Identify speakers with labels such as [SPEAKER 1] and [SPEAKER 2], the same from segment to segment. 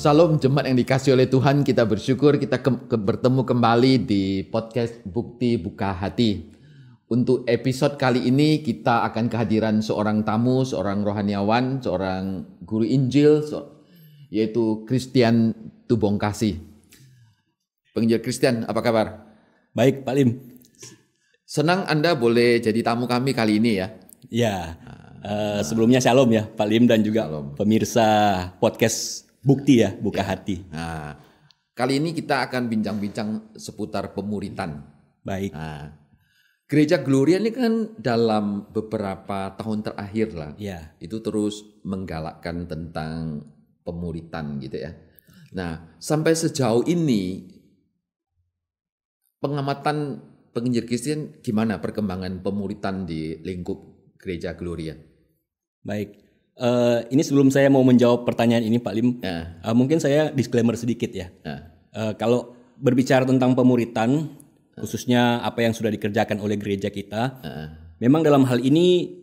[SPEAKER 1] Salam jemaat yang dikasih oleh Tuhan, kita bersyukur kita bertemu kembali di podcast Bukti Buka Hati. Untuk episode kali ini kita akan kehadiran seorang tamu, seorang rohaniawan, seorang guru Injil, yaitu Christian Tubongkasih. Penginjil Christian, apa kabar?
[SPEAKER 2] Baik, Pak Lim.
[SPEAKER 1] Senang Anda boleh jadi tamu kami kali ini ya.
[SPEAKER 2] Ya, sebelumnya shalom ya Pak Lim dan juga pemirsa podcast Bukti ya, Buka Hati.
[SPEAKER 1] Nah, kali ini kita akan bincang-bincang seputar pemuritan.
[SPEAKER 2] Baik.
[SPEAKER 1] Nah, Gereja Gloria ini kan dalam beberapa tahun terakhir lah,
[SPEAKER 2] Ya.
[SPEAKER 1] itu terus menggalakkan tentang pemuritan gitu ya. Nah, sampai sejauh ini pengamatan penginjil Kristen gimana perkembangan pemuritan di lingkup Gereja Gloria?
[SPEAKER 2] Baik. Ini sebelum saya mau menjawab pertanyaan ini Pak Lim,
[SPEAKER 1] Ya.
[SPEAKER 2] mungkin saya disclaimer sedikit ya.
[SPEAKER 1] Ya.
[SPEAKER 2] Kalau berbicara tentang pemuritan, khususnya apa yang sudah dikerjakan oleh gereja kita, memang dalam hal ini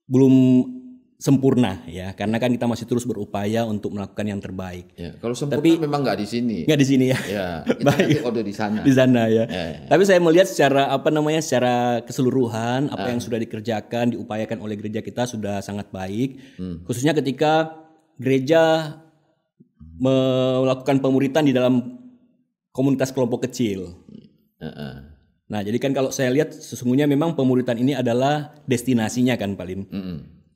[SPEAKER 2] belum sempurna ya, karena kan kita masih terus berupaya untuk melakukan yang terbaik.
[SPEAKER 1] Ya, kalau sempurna
[SPEAKER 2] Tapi-
[SPEAKER 1] memang nggak di sini.
[SPEAKER 2] Nggak di sini ya.
[SPEAKER 1] Ya, kita
[SPEAKER 2] Baik.
[SPEAKER 1] nanti kode di sana.
[SPEAKER 2] Di sana ya.
[SPEAKER 1] Ya.
[SPEAKER 2] Tapi saya melihat secara secara keseluruhan apa yang sudah dikerjakan, diupayakan oleh gereja kita sudah sangat baik. Khususnya ketika gereja melakukan pemuritan di dalam komunitas kelompok kecil. Nah, jadi kan kalau saya lihat sesungguhnya memang pemuritan ini adalah destinasinya kan Pak Lim.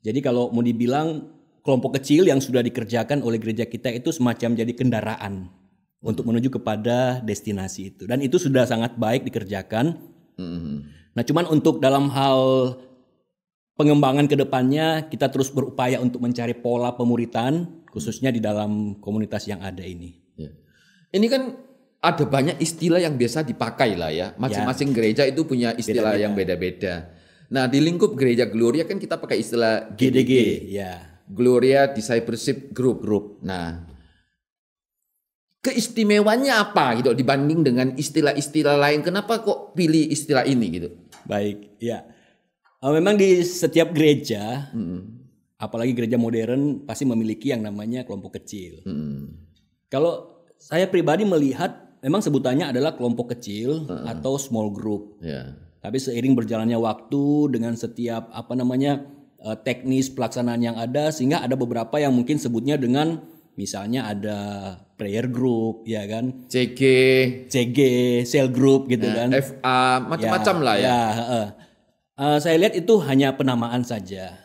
[SPEAKER 2] Jadi kalau mau dibilang kelompok kecil yang sudah dikerjakan oleh gereja kita itu semacam jadi kendaraan untuk menuju kepada destinasi itu. Dan itu sudah sangat baik dikerjakan. Nah, cuman untuk dalam hal pengembangan ke depannya kita terus berupaya untuk mencari pola pemuritan khususnya di dalam komunitas yang ada ini.
[SPEAKER 1] Ya. Ini kan ada banyak istilah yang biasa dipakai lah ya. Masing-masing gereja itu punya istilah yang beda-beda. Nah, di lingkup Gereja Gloria kan kita pakai istilah
[SPEAKER 2] GDG, ya.
[SPEAKER 1] Gloria Discipleship Group. Nah, keistimewaannya apa gitu dibanding dengan istilah-istilah lain? Kenapa kok pilih istilah ini gitu?
[SPEAKER 2] Baik, ya. Memang di setiap gereja, apalagi gereja modern, pasti memiliki yang namanya kelompok kecil. Kalau saya pribadi melihat, memang sebutannya adalah kelompok kecil atau small group.
[SPEAKER 1] Ya.
[SPEAKER 2] Tapi seiring berjalannya waktu dengan setiap teknis pelaksanaan yang ada, sehingga ada beberapa yang mungkin sebutnya dengan misalnya ada prayer group, ya kan,
[SPEAKER 1] CG,
[SPEAKER 2] cell group gitu kan,
[SPEAKER 1] FA, macam-macam lah ya.
[SPEAKER 2] Saya lihat itu hanya penamaan saja,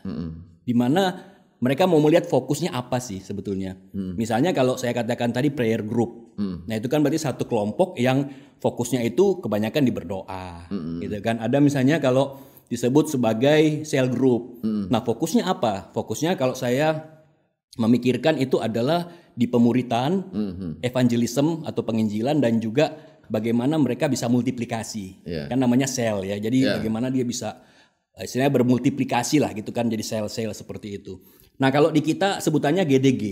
[SPEAKER 2] di mana mereka mau melihat fokusnya apa sih sebetulnya. Misalnya kalau saya katakan tadi prayer group, nah itu kan berarti satu kelompok yang fokusnya itu kebanyakan di berdoa, gitu kan. Ada misalnya kalau disebut sebagai cell group, nah fokusnya apa? Fokusnya kalau saya memikirkan itu adalah di pemuritan, evangelism atau penginjilan dan juga bagaimana mereka bisa multiplikasi, kan namanya sel ya. Jadi bagaimana dia bisa istilahnya bermultiplikasi lah gitu kan, jadi sel-sel seperti itu. Nah kalau di kita sebutannya GDG,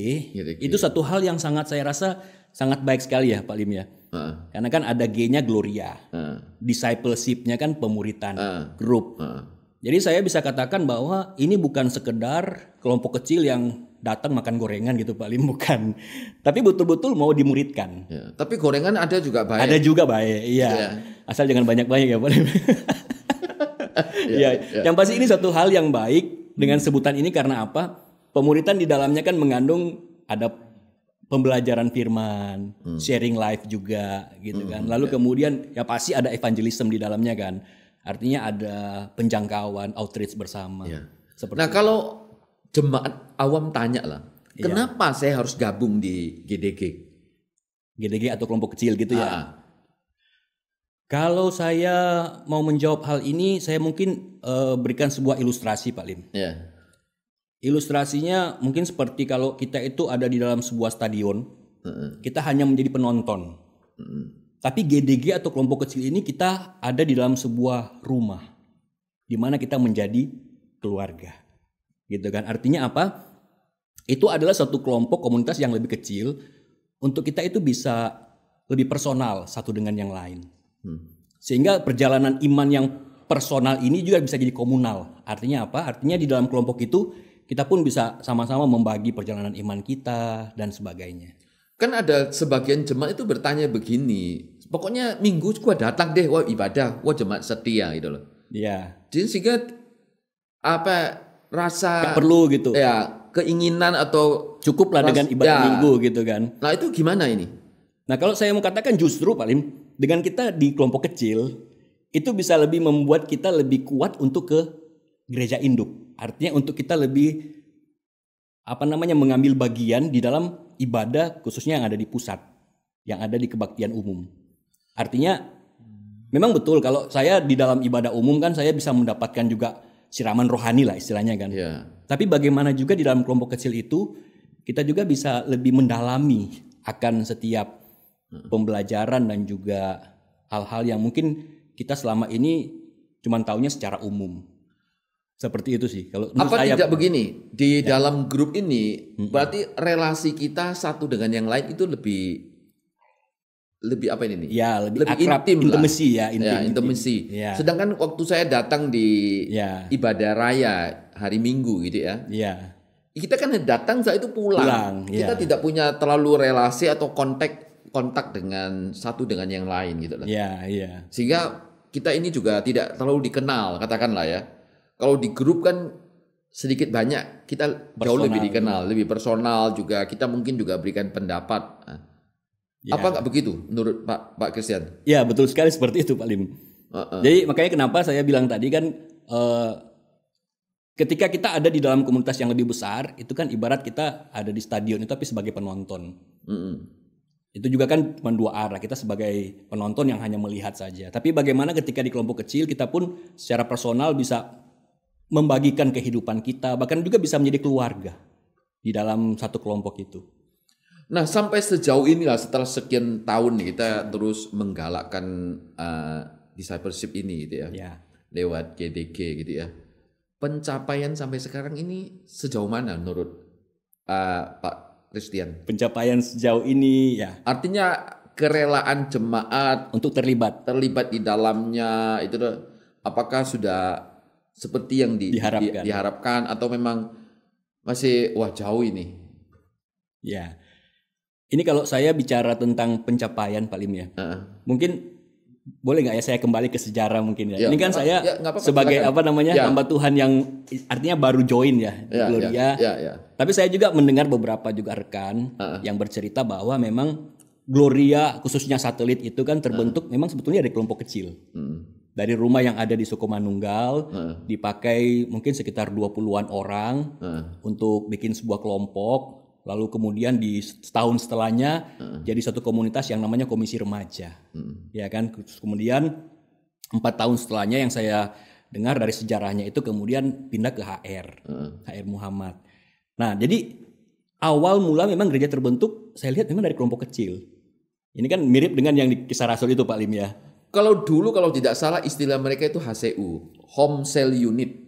[SPEAKER 2] itu satu hal yang saya rasa sangat baik sekali ya Pak Lim ya. Karena kan ada G-nya Gloria, discipleship-nya kan pemuritan, grup. Jadi saya bisa katakan bahwa ini bukan sekedar kelompok kecil yang datang makan gorengan gitu Pak Lim, bukan. Tapi betul-betul mau dimuridkan.
[SPEAKER 1] Ya. Tapi gorengan ada juga baik.
[SPEAKER 2] Ada juga baik, iya. Asal jangan banyak-banyak ya Pak Lim. Yang pasti ini satu hal yang baik dengan sebutan ini karena apa? Pemuritan di dalamnya kan mengandung ada pembelajaran firman, sharing life juga gitu kan. Lalu kemudian ya pasti ada evangelism di dalamnya kan. Artinya ada penjangkauan, outreach bersama.
[SPEAKER 1] Nah kalau jemaat awam tanya lah, kenapa saya harus gabung di GDG?
[SPEAKER 2] GDG atau kelompok kecil gitu ya. Kalau saya mau menjawab hal ini, saya mungkin berikan sebuah ilustrasi Pak Lim. Ilustrasinya mungkin seperti kalau kita itu ada di dalam sebuah stadion, kita hanya menjadi penonton. Tapi GDG atau kelompok kecil ini kita ada di dalam sebuah rumah, di mana kita menjadi keluarga, gitu kan? Artinya apa? Itu adalah suatu kelompok komunitas yang lebih kecil, untuk kita itu bisa lebih personal satu dengan yang lain. Sehingga perjalanan iman yang personal ini juga bisa jadi komunal. Artinya apa? Artinya di dalam kelompok itu kita pun bisa sama-sama membagi perjalanan iman kita dan sebagainya.
[SPEAKER 1] Kan ada sebagian jemaat itu bertanya begini, pokoknya minggu gua datang deh, wah ibadah, wah jemaat setia gitu loh.
[SPEAKER 2] Iya.
[SPEAKER 1] Jadi sehingga apa rasa
[SPEAKER 2] Gak perlu gitu.
[SPEAKER 1] ya keinginan atau
[SPEAKER 2] Cukuplah dengan ibadah minggu gitu kan.
[SPEAKER 1] Nah itu gimana ini?
[SPEAKER 2] Nah kalau saya mau katakan justru Pak Lim, dengan kita di kelompok kecil, itu bisa lebih membuat kita lebih kuat untuk ke gereja induk. Artinya untuk kita lebih mengambil bagian di dalam ibadah khususnya yang ada di pusat, yang ada di kebaktian umum. Artinya memang betul kalau saya di dalam ibadah umum kan saya bisa mendapatkan juga siraman rohani lah istilahnya kan.
[SPEAKER 1] Yeah.
[SPEAKER 2] Tapi bagaimana juga di dalam kelompok kecil itu kita juga bisa lebih mendalami akan setiap pembelajaran dan juga hal-hal yang mungkin kita selama ini cuma taunya secara umum. Seperti itu sih. Kalau
[SPEAKER 1] apa saya, tidak begini di dalam grup ini berarti relasi kita satu dengan yang lain itu lebih apa ini?
[SPEAKER 2] Ya, lebih
[SPEAKER 1] akrab,
[SPEAKER 2] intim intimasi lah.
[SPEAKER 1] Intimasi. Ya. Sedangkan waktu saya datang di ibadah raya hari Minggu gitu ya.
[SPEAKER 2] Ya.
[SPEAKER 1] Kita kan datang saat itu pulang. Kita tidak punya terlalu relasi atau kontak dengan satu dengan yang lain gitu loh.
[SPEAKER 2] Iya.
[SPEAKER 1] Sehingga kita ini juga tidak terlalu dikenal katakanlah ya. Kalau di grup kan sedikit banyak kita jauh lebih dikenal, lebih personal juga. Kita mungkin juga berikan pendapat. Ya. Apa nggak begitu menurut Pak Christian?
[SPEAKER 2] Ya betul sekali seperti itu Pak Lim. Jadi makanya kenapa saya bilang tadi kan ketika kita ada di dalam komunitas yang lebih besar itu kan ibarat kita ada di stadion itu tapi sebagai penonton. Itu juga kan cuma dua arah, kita sebagai penonton yang hanya melihat saja. Tapi bagaimana ketika di kelompok kecil kita pun secara personal bisa membagikan kehidupan kita, bahkan juga bisa menjadi keluarga di dalam satu kelompok itu.
[SPEAKER 1] Nah sampai sejauh inilah setelah sekian tahun nih, kita terus menggalakkan discipleship ini gitu ya. Lewat GDG gitu ya. Pencapaian sampai sekarang ini sejauh mana menurut Pak Christian?
[SPEAKER 2] Pencapaian sejauh ini ya.
[SPEAKER 1] Artinya kerelaan jemaat
[SPEAKER 2] untuk terlibat
[SPEAKER 1] di dalamnya itu apakah sudah seperti yang diharapkan atau memang masih jauh ini?
[SPEAKER 2] Ya. Ini kalau saya bicara tentang pencapaian Pak Lim ya. Mungkin boleh nggak ya saya kembali ke sejarah mungkin ya. Ini kan saya sebagai hamba Tuhan yang artinya baru join ya di Gloria. Tapi saya juga mendengar beberapa juga rekan yang bercerita bahwa memang Gloria khususnya satelit itu kan terbentuk memang sebetulnya dari kelompok kecil. Dari rumah yang ada di Sukomanunggal dipakai mungkin sekitar 20-an orang untuk bikin sebuah kelompok. Lalu kemudian di setahun setelahnya jadi satu komunitas yang namanya Komisi Remaja. Ya kan? Kemudian 4 tahun setelahnya yang saya dengar dari sejarahnya itu kemudian pindah ke HR Muhammad. Nah, jadi awal mula memang gereja terbentuk saya lihat memang dari kelompok kecil. Ini kan mirip dengan yang di Kisah Rasul itu Pak Lim ya.
[SPEAKER 1] Kalau dulu kalau tidak salah istilah mereka itu HCU, Home Cell Unit.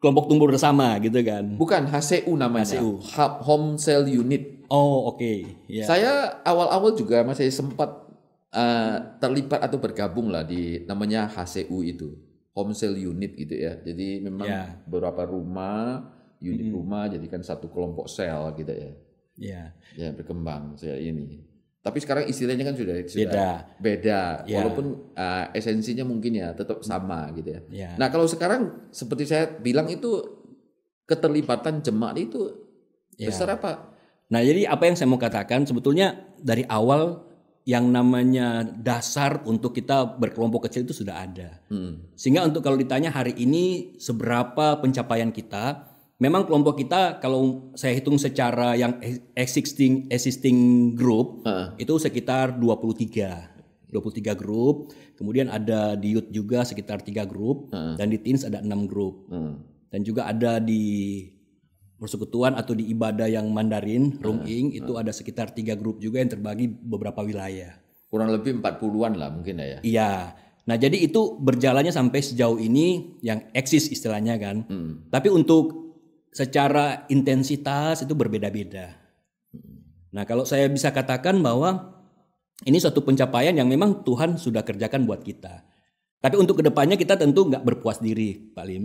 [SPEAKER 2] Kelompok tumbuh bersama gitu kan.
[SPEAKER 1] Bukan, HCU namanya. HCU. Home Cell Unit.
[SPEAKER 2] Oh, oke. Yeah.
[SPEAKER 1] Saya awal-awal juga masih sempat terlibat atau bergabung lah di namanya HCU itu. Home Cell Unit gitu ya. Jadi memang beberapa rumah, unit rumah jadikan satu kelompok sel gitu ya. Ya berkembang saya ini. Tapi sekarang istilahnya kan sudah beda. Walaupun esensinya mungkin ya tetap sama gitu ya. Nah kalau sekarang seperti saya bilang itu keterlibatan jemaat itu besar apa?
[SPEAKER 2] Nah jadi apa yang saya mau katakan sebetulnya dari awal yang namanya dasar untuk kita berkelompok kecil itu sudah ada. Sehingga untuk kalau ditanya hari ini seberapa pencapaian kita, memang kelompok kita kalau saya hitung secara yang existing group itu sekitar 23 grup. Kemudian ada di youth juga sekitar 3 grup dan di teens ada 6 grup. Dan juga ada di persekutuan atau di ibadah yang Mandarin, Ronging itu ada sekitar 3 grup juga yang terbagi beberapa wilayah.
[SPEAKER 1] Kurang lebih 40-an lah mungkin ya.
[SPEAKER 2] Iya. Nah, jadi itu berjalannya sampai sejauh ini yang eksis istilahnya kan. Tapi untuk secara intensitas itu berbeda-beda. Nah, kalau saya bisa katakan bahwa ini suatu pencapaian yang memang Tuhan sudah kerjakan buat kita. Tapi untuk kedepannya kita tentu nggak berpuas diri, Pak Lim.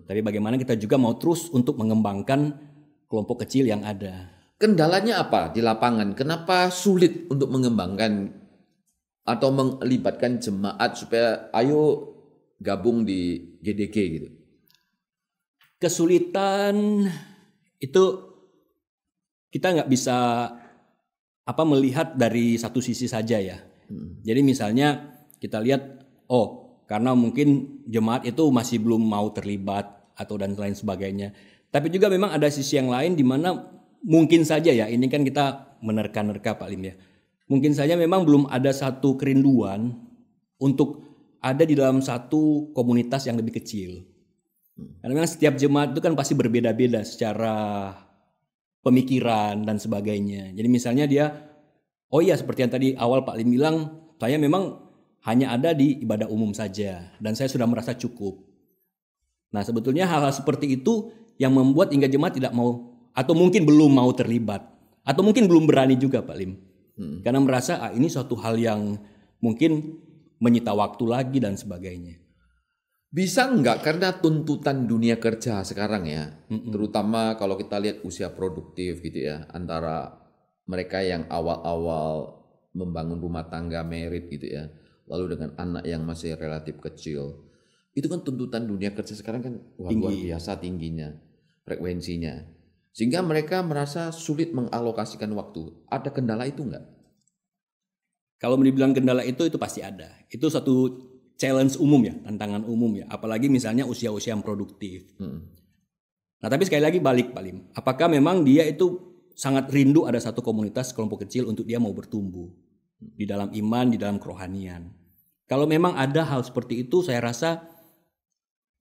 [SPEAKER 2] Tapi bagaimana kita juga mau terus untuk mengembangkan kelompok kecil yang ada.
[SPEAKER 1] Kendalanya apa di lapangan? Kenapa sulit untuk mengembangkan atau melibatkan jemaat supaya ayo gabung di GDG gitu?
[SPEAKER 2] Kesulitan itu kita nggak bisa melihat dari satu sisi saja ya. Jadi misalnya kita lihat, karena mungkin jemaat itu masih belum mau terlibat atau dan lain sebagainya. Tapi juga memang ada sisi yang lain di mana mungkin saja ya, ini kan kita menerka-nerka Pak Lim ya. Mungkin saja memang belum ada satu kerinduan untuk ada di dalam satu komunitas yang lebih kecil. Karena memang setiap jemaat itu kan pasti berbeda-beda secara pemikiran dan sebagainya. Jadi misalnya dia, seperti yang tadi awal Pak Lim bilang, saya memang hanya ada di ibadah umum saja dan saya sudah merasa cukup. Nah sebetulnya hal-hal seperti itu yang membuat hingga jemaat tidak mau atau mungkin belum mau terlibat atau mungkin belum berani juga Pak Lim. Karena merasa ini suatu hal yang mungkin menyita waktu lagi dan sebagainya.
[SPEAKER 1] Bisa enggak karena tuntutan dunia kerja sekarang ya, terutama kalau kita lihat usia produktif gitu ya, antara mereka yang awal-awal membangun rumah tangga merit gitu ya, lalu dengan anak yang masih relatif kecil, itu kan tuntutan dunia kerja sekarang kan luar biasa tingginya, frekuensinya. Sehingga mereka merasa sulit mengalokasikan waktu. Ada kendala itu enggak?
[SPEAKER 2] Kalau dibilang kendala itu pasti ada. Itu satu challenge umum ya, tantangan umum ya. Apalagi misalnya usia-usia yang produktif. Nah tapi sekali lagi balik Pak Lim. Apakah memang dia itu sangat rindu ada satu komunitas kelompok kecil untuk dia mau bertumbuh. Di dalam iman, di dalam kerohanian. Kalau memang ada hal seperti itu, saya rasa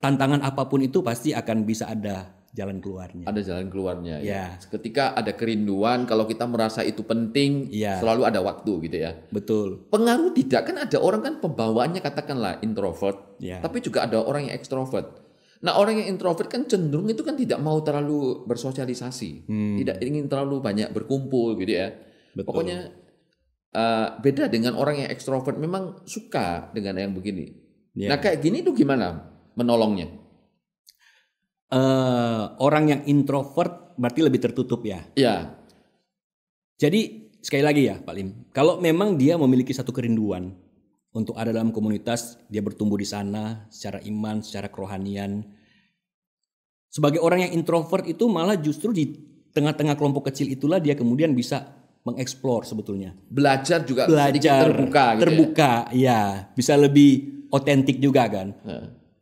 [SPEAKER 2] tantangan apapun itu pasti akan bisa ada jalan keluarnya.
[SPEAKER 1] Ada jalan keluarnya ya. Ketika ada kerinduan, kalau kita merasa itu penting, selalu ada waktu gitu ya.
[SPEAKER 2] Betul.
[SPEAKER 1] Pengaruh tidak, kan ada orang kan pembawaannya katakanlah introvert, tapi juga ada orang yang ekstrovert. Nah orang yang introvert kan cenderung itu kan tidak mau terlalu bersosialisasi, tidak ingin terlalu banyak berkumpul gitu ya. Betul. Pokoknya beda dengan orang yang ekstrovert, memang suka dengan yang begini. Nah kayak gini tuh gimana menolongnya?
[SPEAKER 2] Orang yang introvert berarti lebih tertutup ya.
[SPEAKER 1] Iya.
[SPEAKER 2] Jadi sekali lagi ya Pak Lim, kalau memang dia memiliki satu kerinduan untuk ada dalam komunitas, dia bertumbuh di sana secara iman, secara kerohanian. Sebagai orang yang introvert itu malah justru di tengah-tengah kelompok kecil itulah dia kemudian bisa mengeksplor sebetulnya.
[SPEAKER 1] Belajar sedikit terbuka gitu
[SPEAKER 2] ya. Bisa lebih otentik juga kan.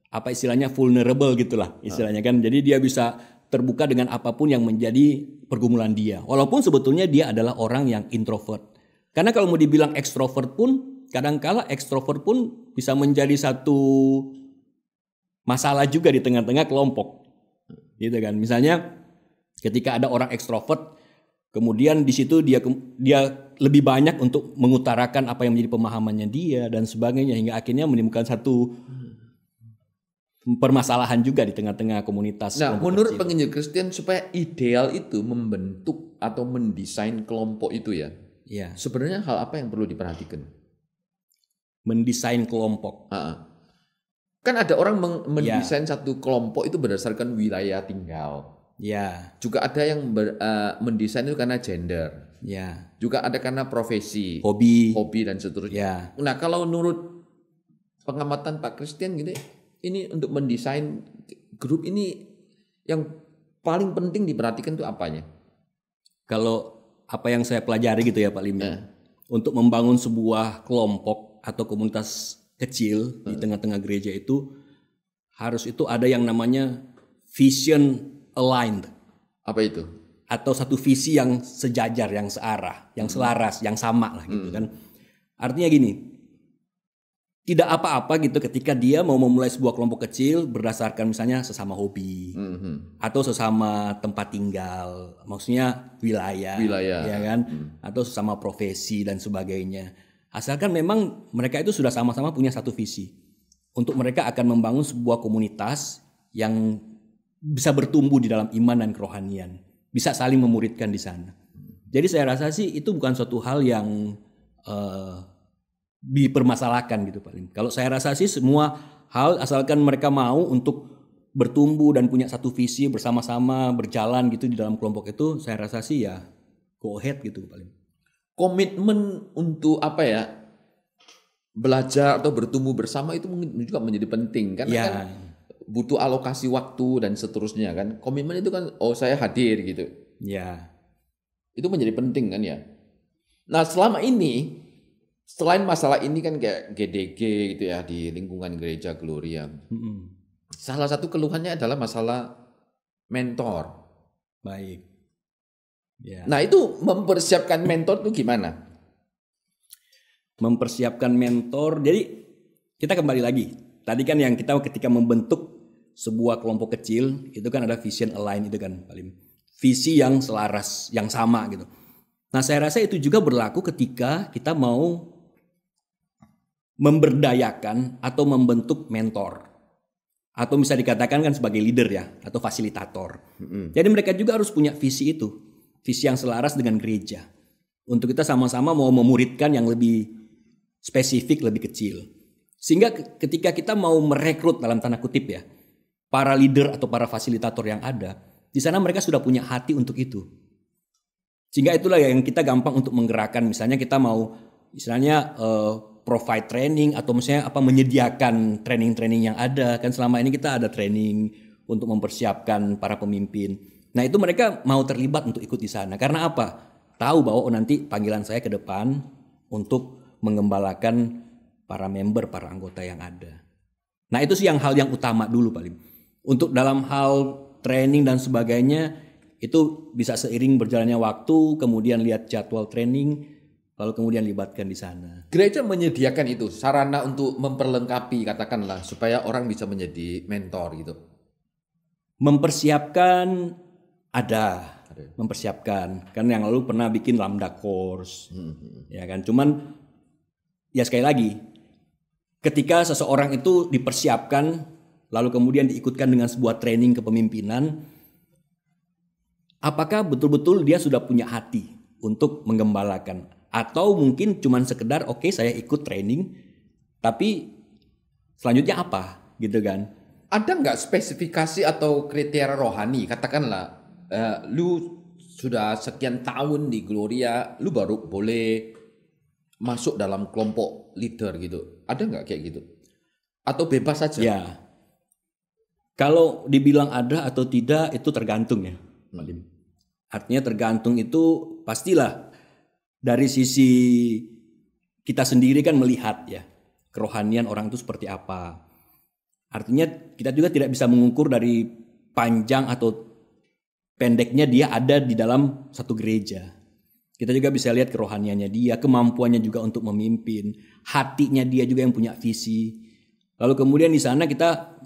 [SPEAKER 2] Apa istilahnya vulnerable gitulah istilahnya kan. Jadi dia bisa terbuka dengan apapun yang menjadi pergumulan dia. Walaupun sebetulnya dia adalah orang yang introvert. Karena kalau mau dibilang ekstrovert pun, kadangkala ekstrovert pun bisa menjadi satu masalah juga di tengah-tengah kelompok. Gitu kan. Misalnya ketika ada orang ekstrovert, kemudian di situ dia lebih banyak untuk mengutarakan apa yang menjadi pemahamannya dia dan sebagainya, hingga akhirnya menimbulkan satu permasalahan juga di tengah-tengah komunitas.
[SPEAKER 1] Nah, menurut penginjil Kristen supaya ideal itu membentuk atau mendesain kelompok itu ya. Sebenarnya hal apa yang perlu diperhatikan?
[SPEAKER 2] Mendesain kelompok.
[SPEAKER 1] Kan ada orang mendesain satu kelompok itu berdasarkan wilayah tinggal. Juga ada yang mendesain itu karena gender. Juga ada karena profesi, hobi dan seterusnya. Nah, kalau menurut pengamatan Pak Christian gitu, ini untuk mendesain grup ini yang paling penting diperhatikan itu apanya?
[SPEAKER 2] Kalau apa yang saya pelajari gitu ya Pak Lim, untuk membangun sebuah kelompok atau komunitas kecil di tengah-tengah gereja itu harus itu ada yang namanya vision aligned.
[SPEAKER 1] Apa itu?
[SPEAKER 2] Atau satu visi yang sejajar, yang searah, yang selaras, yang sama lah gitu kan. Artinya gini, tidak apa-apa gitu ketika dia mau memulai sebuah kelompok kecil berdasarkan misalnya sesama hobi atau sesama tempat tinggal, maksudnya wilayah ya kan, atau sesama profesi dan sebagainya. Asalkan memang mereka itu sudah sama-sama punya satu visi untuk mereka akan membangun sebuah komunitas yang bisa bertumbuh di dalam iman dan kerohanian, bisa saling memuridkan di sana. Jadi saya rasa sih itu bukan suatu hal yang dipermasalahkan gitu Pak Lim. Kalau saya rasa sih semua hal asalkan mereka mau untuk bertumbuh dan punya satu visi bersama-sama berjalan gitu di dalam kelompok itu, saya rasa sih ya go ahead gitu paling.
[SPEAKER 1] Komitmen untuk apa ya, belajar atau bertumbuh bersama itu juga menjadi penting karena kan butuh alokasi waktu dan seterusnya kan. Komitmen itu kan saya hadir gitu.
[SPEAKER 2] Ya.
[SPEAKER 1] Itu menjadi penting kan ya. Nah selama ini selain masalah ini kan kayak GDG gitu ya di lingkungan gereja Gloria. Salah satu keluhannya adalah masalah mentor.
[SPEAKER 2] Baik. Ya.
[SPEAKER 1] Nah itu mempersiapkan mentor itu gimana?
[SPEAKER 2] Mempersiapkan mentor, jadi kita kembali lagi. Tadi kan yang kita ketika membentuk sebuah kelompok kecil itu kan ada vision align itu kan paling visi yang selaras, yang sama gitu. Nah saya rasa itu juga berlaku ketika kita mau memberdayakan atau membentuk mentor. Atau bisa dikatakan kan sebagai leader ya, atau fasilitator. Jadi mereka juga harus punya visi itu. Visi yang selaras dengan gereja. Untuk kita sama-sama mau memuridkan yang lebih spesifik, lebih kecil. Sehingga ketika kita mau merekrut dalam tanda kutip ya, para leader atau para fasilitator yang ada, di sana mereka sudah punya hati untuk itu. Sehingga itulah yang kita gampang untuk menggerakkan. Misalnya kita mau provide training atau misalnya menyediakan training-training yang ada. Kan selama ini kita ada training untuk mempersiapkan para pemimpin. Nah itu mereka mau terlibat untuk ikut di sana. Karena apa? Tahu bahwa nanti panggilan saya ke depan untuk mengembalakan para member, para anggota yang ada. Nah itu sih hal yang utama dulu paling. Untuk dalam hal training dan sebagainya itu bisa seiring berjalannya waktu, kemudian lihat jadwal training, lalu kemudian libatkan di sana.
[SPEAKER 1] Gereja menyediakan itu sarana untuk memperlengkapi katakanlah supaya orang bisa menjadi mentor gitu.
[SPEAKER 2] Mempersiapkan ada. Mempersiapkan. Kan yang lalu pernah bikin Lambda course. Ya kan, cuman ya sekali lagi ketika seseorang itu dipersiapkan lalu kemudian diikutkan dengan sebuah training kepemimpinan, apakah betul-betul dia sudah punya hati untuk menggembalakan? Atau mungkin cuman sekedar oke, saya ikut training tapi selanjutnya apa gitu kan?
[SPEAKER 1] Ada nggak spesifikasi atau kriteria rohani? Katakanlah lu sudah sekian tahun di Gloria, lu baru boleh masuk dalam kelompok leader gitu. Ada nggak kayak gitu? Atau bebas saja?
[SPEAKER 2] Ya. Kalau dibilang ada atau tidak itu tergantung ya. Artinya tergantung itu pastilah dari sisi kita sendiri kan melihat ya kerohanian orang itu seperti apa. Artinya kita juga tidak bisa mengukur dari panjang atau pendeknya dia ada di dalam satu gereja. Kita juga bisa lihat kerohaniannya dia, kemampuannya juga untuk memimpin, hatinya dia juga yang punya visi. Lalu kemudian di sana kita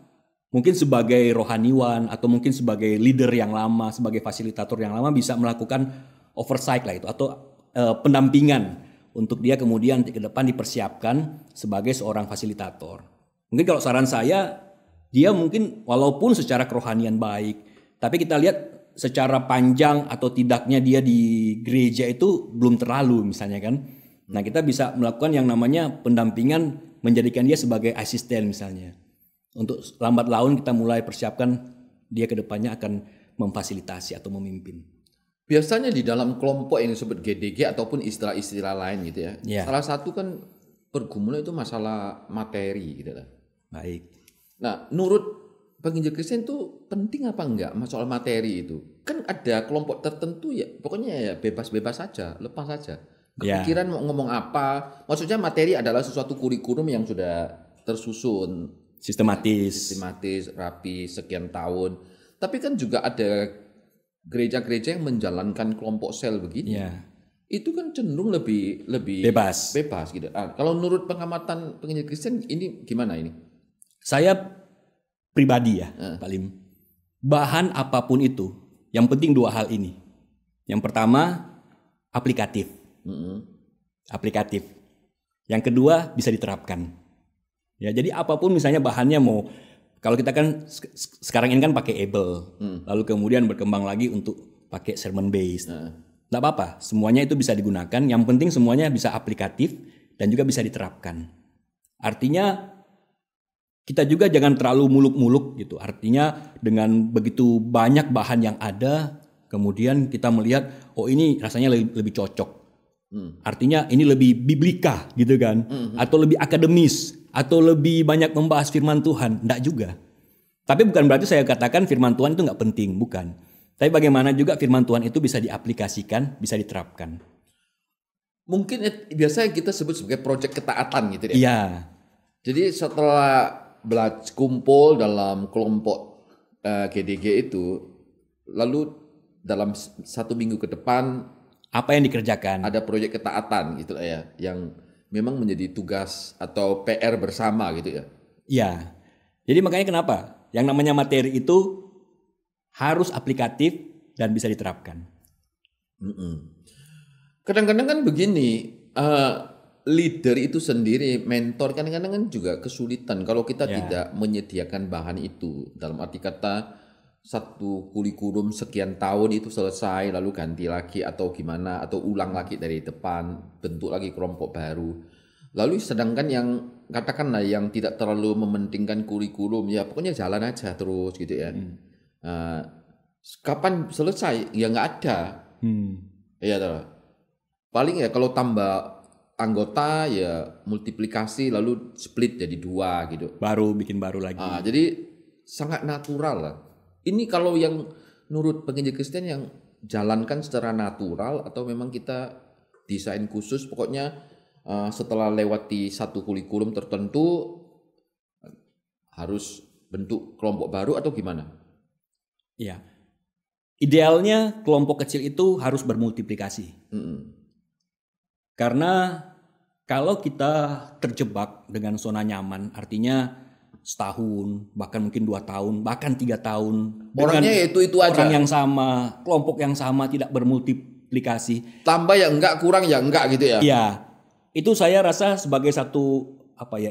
[SPEAKER 2] mungkin sebagai rohaniwan atau mungkin sebagai leader yang lama, sebagai fasilitator yang lama bisa melakukan oversight lah itu atau pendampingan untuk dia kemudian ke depan dipersiapkan sebagai seorang fasilitator. Mungkin kalau saran saya, dia mungkin walaupun secara kerohanian baik, tapi kita lihat secara panjang atau tidaknya dia di gereja itu belum terlalu misalnya kan. Nah kita bisa melakukan yang namanya pendampingan, menjadikan dia sebagai asisten misalnya. Untuk lambat laun kita mulai persiapkan dia ke depannya akan memfasilitasi atau memimpin.
[SPEAKER 1] Biasanya di dalam kelompok yang disebut GDG ataupun istilah-istilah lain gitu ya. Salah satu kan pergumulan itu masalah materi gitu lah.
[SPEAKER 2] Baik.
[SPEAKER 1] Nah, menurut penginjil Kristen itu penting apa enggak soal materi itu? Kan ada kelompok tertentu ya, pokoknya ya bebas-bebas saja, lepas saja. Kepikiran mau ngomong apa? Maksudnya materi adalah sesuatu kurikulum yang sudah tersusun, sistematis, rapi sekian tahun. Tapi kan juga ada gereja-gereja yang menjalankan kelompok sel begini. Itu kan cenderung lebih bebas gitu. Kalau menurut pengamatan penginjil Kristen ini gimana ini?
[SPEAKER 2] Saya pribadi ya, paling bahan apapun itu, yang penting dua hal ini. Yang pertama aplikatif, aplikatif. Yang kedua bisa diterapkan. Ya, jadi apapun misalnya bahannya mau, kalau kita kan sekarang ini kan pakai Able, lalu kemudian berkembang lagi untuk pakai sermon based. Nggak apa-apa, semuanya itu bisa digunakan. Yang penting semuanya bisa aplikatif dan juga bisa diterapkan. Artinya kita juga jangan terlalu muluk-muluk gitu. Artinya dengan begitu banyak bahan yang ada, kemudian kita melihat oh ini rasanya lebih cocok. Artinya ini lebih biblika gitu kan, atau lebih akademis, atau lebih banyak membahas firman Tuhan, enggak juga. Tapi bukan berarti saya katakan firman Tuhan itu enggak penting, bukan. Tapi bagaimana juga firman Tuhan itu bisa diaplikasikan, bisa diterapkan.
[SPEAKER 1] Mungkin biasanya kita sebut sebagai proyek ketaatan gitu ya.
[SPEAKER 2] Iya.
[SPEAKER 1] Jadi setelah kumpul dalam kelompok GDG itu, lalu dalam 1 minggu ke depan
[SPEAKER 2] apa yang dikerjakan?
[SPEAKER 1] Ada proyek ketaatan gitu ya, yang memang menjadi tugas atau PR bersama gitu ya.
[SPEAKER 2] Iya. Jadi makanya kenapa? Yang namanya materi itu harus aplikatif dan bisa diterapkan.
[SPEAKER 1] Kadang-kadang kan begini, leader itu sendiri, mentor kadang-kadang kan juga kesulitan kalau kita tidak menyediakan bahan itu. Dalam arti kata satu kurikulum sekian tahun itu selesai lalu ganti lagi atau gimana, atau ulang lagi dari depan, bentuk lagi kelompok baru. Lalu sedangkan yang katakanlah yang tidak terlalu mementingkan kurikulum, ya pokoknya jalan aja terus gitu ya. Kapan selesai? Ya nggak ada. Ya toh. Paling ya kalau tambah anggota ya multiplikasi lalu split jadi 2 gitu.
[SPEAKER 2] Baru bikin baru lagi.
[SPEAKER 1] Jadi sangat natural lah. Ini kalau yang menurut penginjil Kristen yang jalankan secara natural atau memang kita desain khusus, pokoknya setelah lewati satu kurikulum tertentu harus bentuk kelompok baru atau gimana?
[SPEAKER 2] Iya. Idealnya kelompok kecil itu harus bermultiplikasi. Karena kalau kita terjebak dengan zona nyaman, artinya setahun, bahkan mungkin 2 tahun, bahkan 3 tahun.
[SPEAKER 1] Orangnya itu aja.
[SPEAKER 2] Orang yang sama, kelompok yang sama, tidak bermultiplikasi.
[SPEAKER 1] Tambah ya enggak, kurang ya enggak gitu ya.
[SPEAKER 2] Iya. Itu saya rasa sebagai satu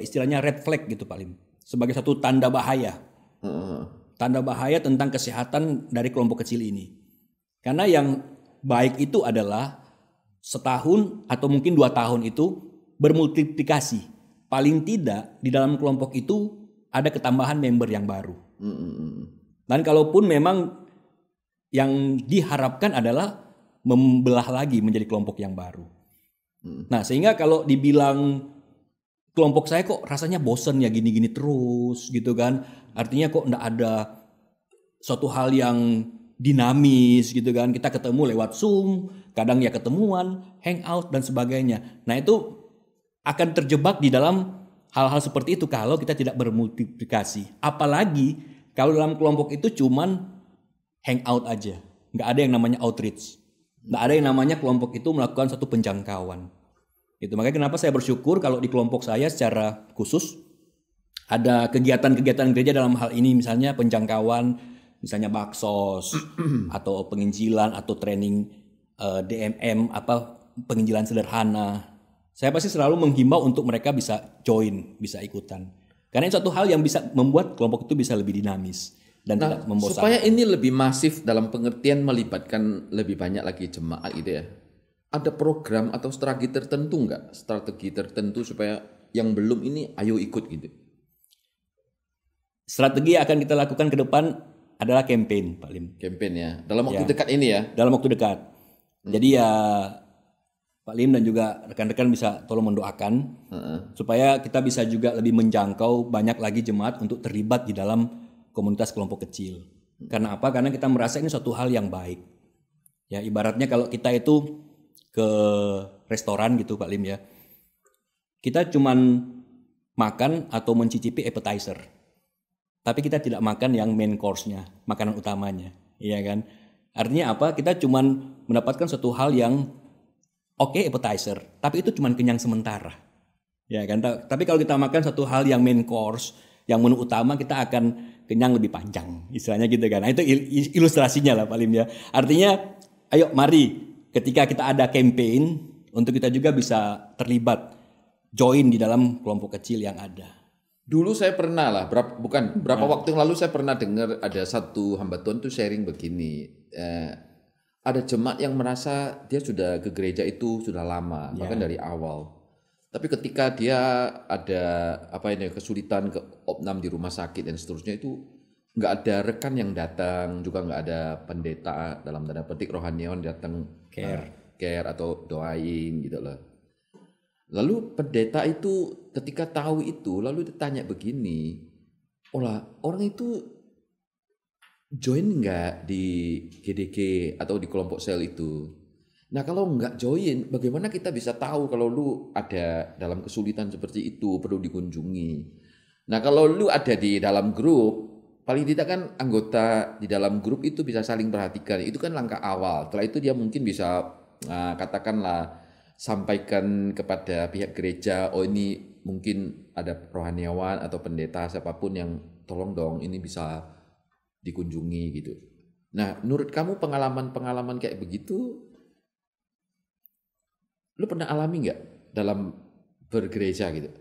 [SPEAKER 2] istilahnya red flag gitu paling. Sebagai satu tanda bahaya. Tanda bahaya tentang kesehatan dari kelompok kecil ini. Karena yang baik itu adalah setahun atau mungkin 2 tahun itu bermultiplikasi. Paling tidak di dalam kelompok itu ada ketambahan member yang baru. Dan kalaupun memang yang diharapkan adalah membelah lagi menjadi kelompok yang baru. Nah, sehingga kalau dibilang kelompok saya kok rasanya bosen ya gini-gini terus gitu kan. Artinya kok enggak ada suatu hal yang dinamis gitu kan. Kita ketemu lewat Zoom, kadang ya ketemuan, hangout dan sebagainya. Nah, itu akan terjebak di dalam hal-hal seperti itu kalau kita tidak bermultiplikasi. Apalagi kalau dalam kelompok itu cuman hangout aja. Nggak ada yang namanya outreach. Nggak ada yang namanya kelompok itu melakukan satu penjangkauan. Itu makanya kenapa saya bersyukur kalau di kelompok saya secara khusus ada kegiatan-kegiatan gereja dalam hal ini, misalnya penjangkauan, misalnya baksos atau penginjilan atau training DMM penginjilan sederhana. Saya pasti selalu menghimbau untuk mereka bisa join, bisa ikutan. Karena itu satu hal yang bisa membuat kelompok itu bisa lebih dinamis dan tidak membosankan.
[SPEAKER 1] Supaya ini lebih masif dalam pengertian melibatkan lebih banyak lagi jemaat gitu ya. Ada program atau strategi tertentu nggak? Strategi tertentu supaya yang belum ini ayo ikut gitu.
[SPEAKER 2] Strategi yang akan kita lakukan ke depan adalah campaign, Pak Lim.
[SPEAKER 1] Campaign ya. Dalam waktu dekat ini ya.
[SPEAKER 2] Dalam waktu dekat. Jadi ya Pak Lim dan juga rekan-rekan bisa tolong mendoakan supaya kita bisa juga lebih menjangkau banyak lagi jemaat untuk terlibat di dalam komunitas kelompok kecil. Karena apa? Karena kita merasa ini suatu hal yang baik. Ya, ibaratnya kalau kita itu ke restoran gitu Pak Lim ya. Kita cuman makan atau mencicipi appetizer. Tapi kita tidak makan yang main course-nya, makanan utamanya. Iya kan? Artinya apa? Kita cuman mendapatkan suatu hal yang oke, appetizer, tapi itu cuma kenyang sementara. Ya kan? Tapi kalau kita makan satu hal yang main course, yang menu utama, kita akan kenyang lebih panjang. Istilahnya gitu kan. Nah, itu ilustrasinya lah Pak Lim ya. Artinya, ayo mari ketika kita ada campaign, untuk kita juga bisa terlibat, join di dalam kelompok kecil yang ada.
[SPEAKER 1] Dulu saya pernah lah, berapa waktu yang lalu saya pernah dengar ada satu hamba Tuhan tuh sharing begini. Ada jemaat yang merasa dia sudah ke gereja itu sudah lama, bahkan dari awal. Tapi ketika dia ada kesulitan ke opnam di rumah sakit dan seterusnya itu nggak ada rekan yang datang, juga nggak ada pendeta dalam tanda petik rohaniawan datang care atau doain gitu loh. Lalu pendeta itu ketika tahu itu, lalu ditanya begini, orang itu join nggak di GDG atau di kelompok sel itu? Nah kalau nggak join, bagaimana kita bisa tahu kalau lu ada dalam kesulitan seperti itu, perlu dikunjungi? Nah kalau lu ada di dalam grup, paling tidak kan anggota di dalam grup itu bisa saling perhatikan. Itu kan langkah awal. Setelah itu dia mungkin bisa katakanlah sampaikan kepada pihak gereja, oh ini mungkin ada rohaniawan atau pendeta siapapun yang tolong dong ini bisa dikunjungi gitu. Nah, menurut kamu pengalaman-pengalaman kayak begitu, lu pernah alami nggak dalam bergereja gitu?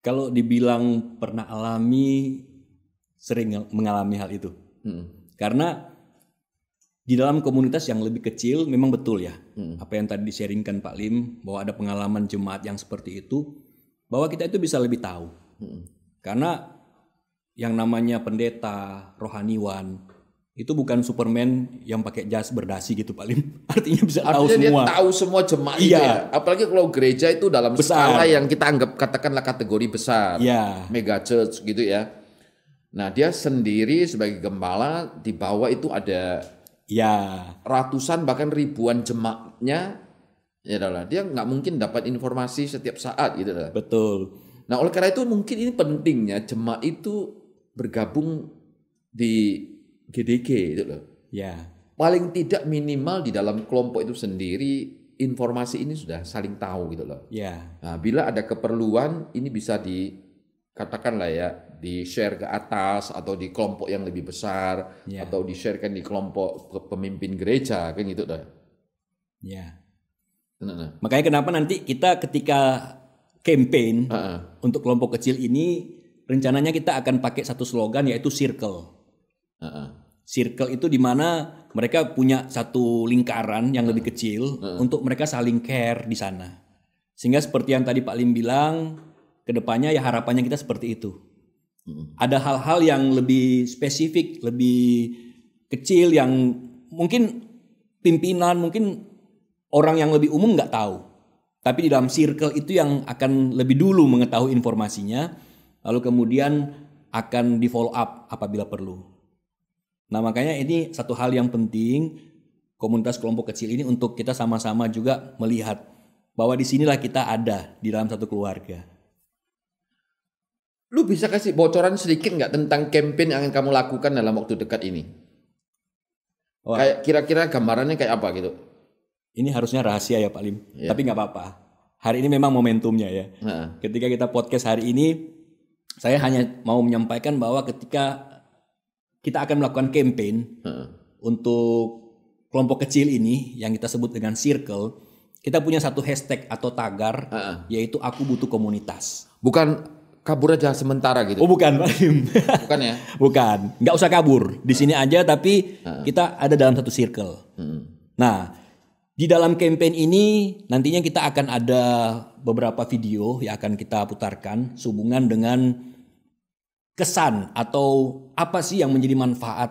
[SPEAKER 2] Kalau dibilang pernah alami, sering mengalami hal itu. Karena di dalam komunitas yang lebih kecil memang betul ya, apa yang tadi di-sharingkan Pak Lim, bahwa ada pengalaman jemaat yang seperti itu, bahwa kita itu bisa lebih tahu. Karena yang namanya pendeta, rohaniwan, itu bukan Superman yang pakai jas berdasi gitu Pak Lim. Artinya bisa tahu semua.
[SPEAKER 1] Dia tahu semua jemaat itu ya. Apalagi kalau gereja itu dalam skala yang kita anggap katakanlah kategori besar. Mega church gitu ya. Nah dia sendiri sebagai gembala, di bawah itu ada ratusan bahkan ribuan jemaatnya, ya adalah dia nggak mungkin dapat informasi setiap saat gitu lah.
[SPEAKER 2] Betul.
[SPEAKER 1] Nah oleh karena itu mungkin ini pentingnya jemaat itu bergabung di GDG gitu loh. Paling tidak minimal di dalam kelompok itu sendiri informasi ini sudah saling tahu gitu loh. Nah bila ada keperluan ini bisa dikatakanlah ya, di-share ke atas atau di kelompok yang lebih besar atau di-sharekan di kelompok pemimpin gereja kan gitu dah.
[SPEAKER 2] Makanya kenapa nanti kita ketika campaign untuk kelompok kecil ini rencananya kita akan pakai satu slogan yaitu circle. Circle itu di mana mereka punya satu lingkaran yang lebih kecil untuk mereka saling care di sana. Sehingga seperti yang tadi Pak Lim bilang, kedepannya ya harapannya kita seperti itu. Ada hal-hal yang lebih spesifik, lebih kecil yang mungkin pimpinan, mungkin orang yang lebih umum nggak tahu. Tapi di dalam circle itu yang akan lebih dulu mengetahui informasinya, lalu kemudian akan di follow up apabila perlu. Nah makanya ini satu hal yang penting komunitas kelompok kecil ini untuk kita sama-sama juga melihat bahwa disinilah kita ada di dalam satu keluarga.
[SPEAKER 1] Lu bisa kasih bocoran sedikit nggak tentang campaign yang akan kamu lakukan dalam waktu dekat ini? Kayak kira-kira gambarannya kayak apa gitu?
[SPEAKER 2] Ini harusnya rahasia ya Pak Lim, tapi nggak apa-apa. Hari ini memang momentumnya ya. Ketika kita podcast hari ini, saya hanya mau menyampaikan bahwa ketika kita akan melakukan campaign untuk kelompok kecil ini yang kita sebut dengan circle, kita punya satu hashtag atau tagar yaitu aku butuh komunitas.
[SPEAKER 1] Bukan kabur aja sementara gitu.
[SPEAKER 2] Oh bukan Pak Lim.
[SPEAKER 1] Bukan ya?
[SPEAKER 2] Bukan, nggak usah kabur. Di sini aja tapi kita ada dalam satu circle. Nah, di dalam campaign ini nantinya kita akan ada beberapa video yang akan kita putarkan sehubungan dengan kesan atau apa sih yang menjadi manfaat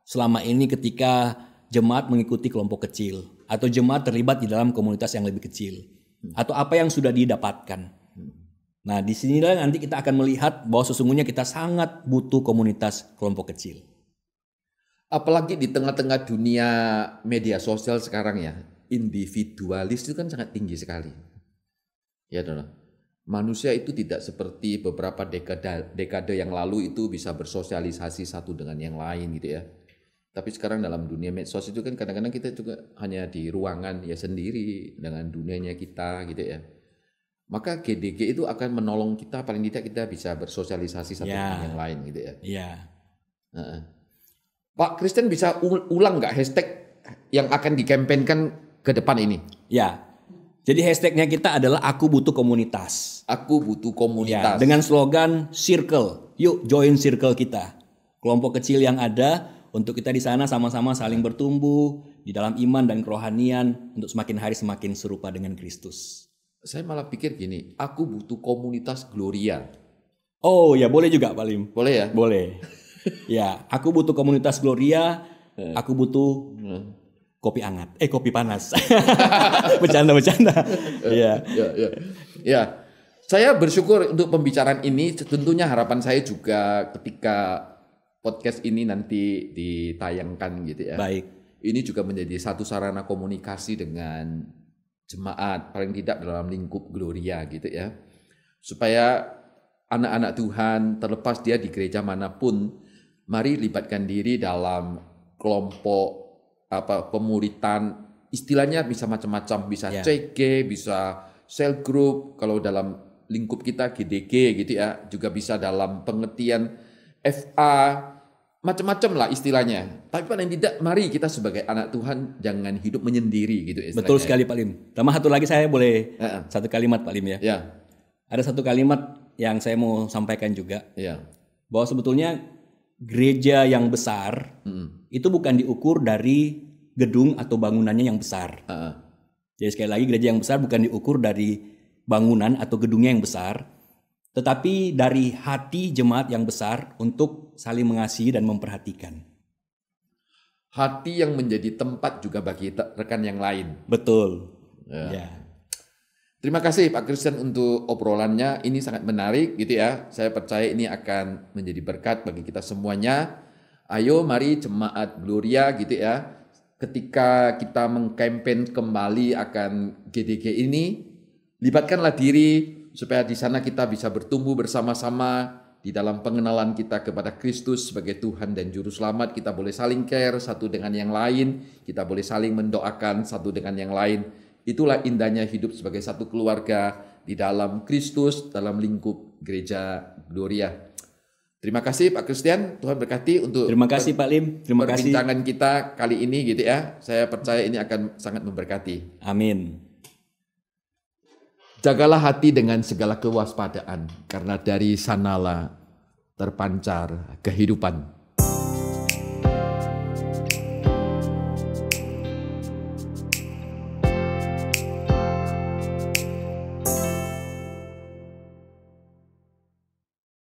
[SPEAKER 2] selama ini ketika jemaat mengikuti kelompok kecil atau jemaat terlibat di dalam komunitas yang lebih kecil atau apa yang sudah didapatkan. Nah, di sinilah nanti kita akan melihat bahwa sesungguhnya kita sangat butuh komunitas kelompok kecil.
[SPEAKER 1] Apalagi di tengah-tengah dunia media sosial sekarang ya, individualis itu kan sangat tinggi sekali. Ya, dong. Manusia itu tidak seperti beberapa dekade yang lalu itu bisa bersosialisasi satu dengan yang lain gitu ya. Tapi sekarang dalam dunia medsos itu kan kadang-kadang kita juga hanya di ruangan ya sendiri dengan dunianya kita gitu ya. Maka GDG itu akan menolong kita, paling tidak kita bisa bersosialisasi satu dengan yang lain gitu ya. Pak Kristen bisa ulang nggak hashtag yang akan dikampanyekan ke depan ini?
[SPEAKER 2] Ya, jadi hashtagnya kita adalah aku butuh komunitas.
[SPEAKER 1] Aku butuh komunitas.
[SPEAKER 2] Ya, dengan slogan circle, yuk join circle kita. Kelompok kecil yang ada untuk kita di sana sama-sama saling bertumbuh di dalam iman dan kerohanian untuk semakin hari semakin serupa dengan Kristus.
[SPEAKER 1] Saya malah pikir gini, aku butuh komunitas Gloria.
[SPEAKER 2] Oh ya boleh juga Pak Lim.
[SPEAKER 1] Boleh ya?
[SPEAKER 2] Boleh. Ya, aku butuh komunitas Gloria, aku butuh kopi hangat, kopi panas. Bercanda. Iya.
[SPEAKER 1] Ya. Saya bersyukur untuk pembicaraan ini. Tentunya harapan saya juga ketika podcast ini nanti ditayangkan gitu ya.
[SPEAKER 2] Baik.
[SPEAKER 1] Ini juga menjadi satu sarana komunikasi dengan jemaat, paling tidak dalam lingkup Gloria gitu ya. Supaya anak-anak Tuhan, terlepas dia di gereja manapun, mari libatkan diri dalam kelompok pemuritan. Istilahnya bisa macam-macam, bisa CG, bisa cell group, kalau dalam lingkup kita GDG gitu ya, juga bisa dalam pengertian FA, macam-macam lah istilahnya. Tapi paling tidak mari kita sebagai anak Tuhan jangan hidup menyendiri gitu istilahnya.
[SPEAKER 2] Betul sekali Pak Lim. Tambah satu lagi saya boleh satu kalimat Pak Lim ya.
[SPEAKER 1] Ya.
[SPEAKER 2] Ada satu kalimat yang saya mau sampaikan juga.
[SPEAKER 1] Ya.
[SPEAKER 2] Bahwa sebetulnya gereja yang besar itu bukan diukur dari gedung atau bangunannya yang besar. Jadi sekali lagi gereja yang besar bukan diukur dari bangunan atau gedungnya yang besar, tetapi dari hati jemaat yang besar untuk saling mengasihi dan memperhatikan.
[SPEAKER 1] Hati yang menjadi tempat juga bagi rekan yang lain.
[SPEAKER 2] Betul.
[SPEAKER 1] Ya. Terima kasih Pak Christian untuk obrolannya. Ini sangat menarik gitu ya. Saya percaya ini akan menjadi berkat bagi kita semuanya. Ayo mari jemaat Gloria gitu ya. Ketika kita mengkampen kembali akan GDG ini, libatkanlah diri supaya di sana kita bisa bertumbuh bersama-sama di dalam pengenalan kita kepada Kristus sebagai Tuhan dan Juru Selamat. Kita boleh saling care satu dengan yang lain, kita boleh saling mendoakan satu dengan yang lain. Itulah indahnya hidup sebagai satu keluarga di dalam Kristus, dalam lingkup gereja Gloria. Terima kasih Pak Christian, Tuhan berkati untuk
[SPEAKER 2] Terima kasih Pak Lim, terima kasih
[SPEAKER 1] perbincangan kita kali ini gitu ya. Saya percaya ini akan sangat memberkati.
[SPEAKER 2] Amin.
[SPEAKER 1] Jagalah hati dengan segala kewaspadaan, karena dari sanalah terpancar kehidupan.